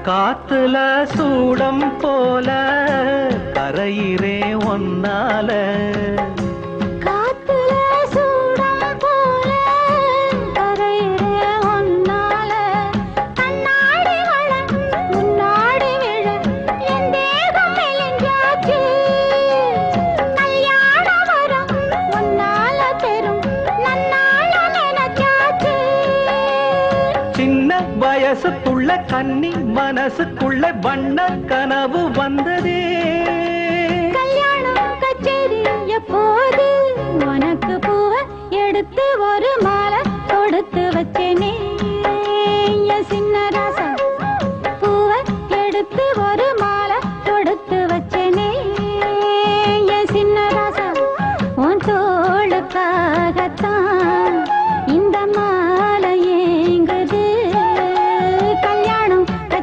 காத்துல சூடம் போல கரையிறே ஒன்னால காத்துல சூடம் போல கரையிறே ஒன்னால கண்ணாடி வள முன்னாடி விழ என் தேகம் மெலிஞ்சாச்சு கல்யாண வரம் ஒன்னால பெரும் நன்னால நினைச்சாச்சு சின்ன வயசுக்குள்ள கன்னி மனசுக்குள்ள வண்ண கனவு வந்ததே கல்யாணம் கச்சேரி எப்போது உனக்கு பூவ எடுத்து ஒரு மாலை கொடுத்து வச்சேனே